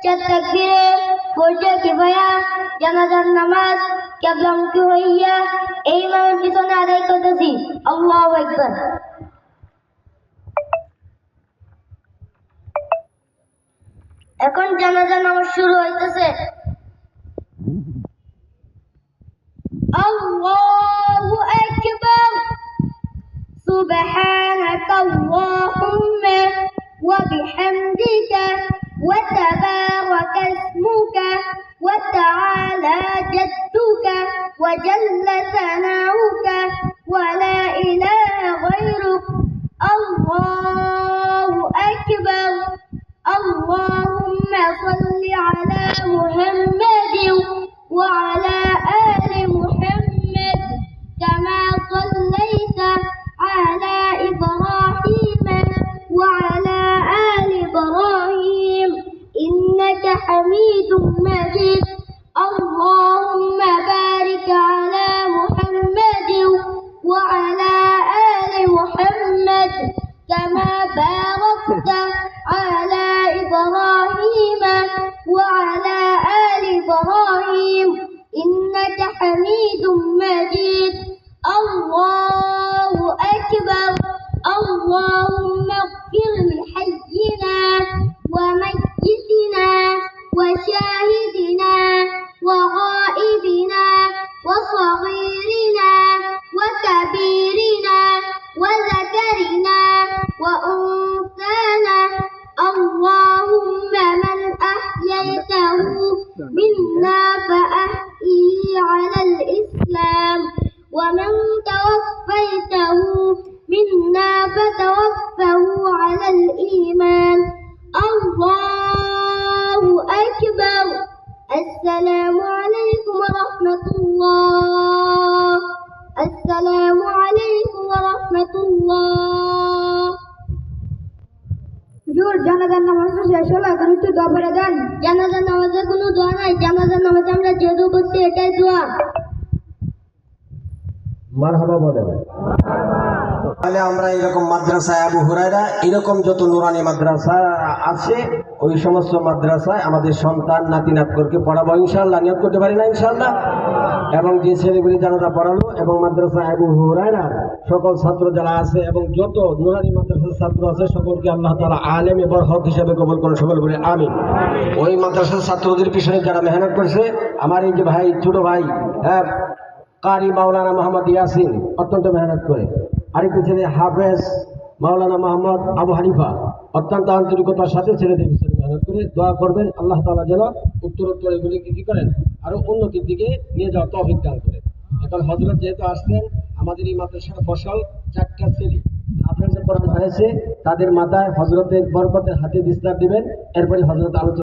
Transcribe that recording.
চার তাকবীরে ফরজে কিফায়া জানাজার নামাজ কিবলামুখী হইয়া এই ইমামের পিছনে আদায় করতেছি। আল্লাহু আকবার। এখন জানাজার নামাজ শুরু হইতেছে। আল্লাহু আকবার। সুবহানাকা আল্লাহুম্মা ওয়া বিহামদিকা ওয়া তাবারাকা ইসমুকা ওয়া তাআলা জাদ্দুকা ওয়া জাল্লা সানাউকা ওয়া লা ইলাহা গায়রুক। আল্লাহু আকবার। اللهم صل على محمد وعلى آل محمد كما صليت على إبراهيم وعلى آل إبراهيم إنك حميد مجيد. اللهم بارك على محمد وعلى آل محمد كما باركت على إبراهيم وعلى آل إبراهيم إنك حميد مجيد. الله أكبر. اللهم اغفر لحينا وميتنا وشاهدنا وغائبنا وصغيرنا وكبيرنا وذكرنا وأنثانا. اللهم من أحييته منا فأحيه على الإسلام ومن توفيته منا فتوفه على الإيمان. الله أكبر. السلام عليكم ورحمة الله. السلام عليكم ورحمة الله. জানাজার নামাজ শেষ হলো, এখন একটু দোয়া পড়ে দেন। জানাজার নামাজে কোনো দোয়া নাই, জানাজার নামাজে আমরা যেহেতু বসছি এটাই দোয়া। মারহাবা বলেন। তাহলে আমরা এরকম মাদ্রাসায় আবু হুরায়রা এরকম যত নুরানি মাদ্রাসা আছে ওই সমস্ত মাদ্রাসায় আমাদের সন্তান নাতি নাতকরকে পড়াবো ইনশাআল্লাহ। নিয়ত করতে পারি না ইনশাআল্লাহ। এবং যে ছেলেগুলি জানাজা পড়ালো এবং মাদ্রাসা আবু হুরায়রা সকল ছাত্র যারা আছে এবং যত নুরানি মাদ্রাসার ছাত্র আছে সকলকে আল্লাহ তাআলা আলেম এবং হক হিসাবে কবুল করুন। সকল বলে আমিন। ওই মাদ্রাসার ছাত্রদের পিছনে যারা মেহনত করছে, আমার এই যে ভাই ছোট ভাই কারি মাওলানা মোহাম্মদ ইয়াসিন অত্যন্ত মেহনত করে, আরেকটি ছেলে হাফেজ মাওলানা মোহাম্মদ আবু হানিফা অত্যন্ত আন্তরিকতার সাথে ছেলেদের পিছনে মেহনত করে। দোয়া করবেন আল্লাহ তাআলা যেন উত্তরোত্তর এগুলিকে কি করেন আরো উন্নতির দিকে নিয়ে যাওয়ার তৌফিক দান করেন। এখন হযরত যেহেতু আসছেন, আমাদের এই মাদ্রাসার ফসল 4টা ছেলে হাফেজে কোরআন হয়েছে, তাদের মাথায় হযরতের বরকতের হাতে বিস্তার দিবেন। এরপরে হযরত আলোচনা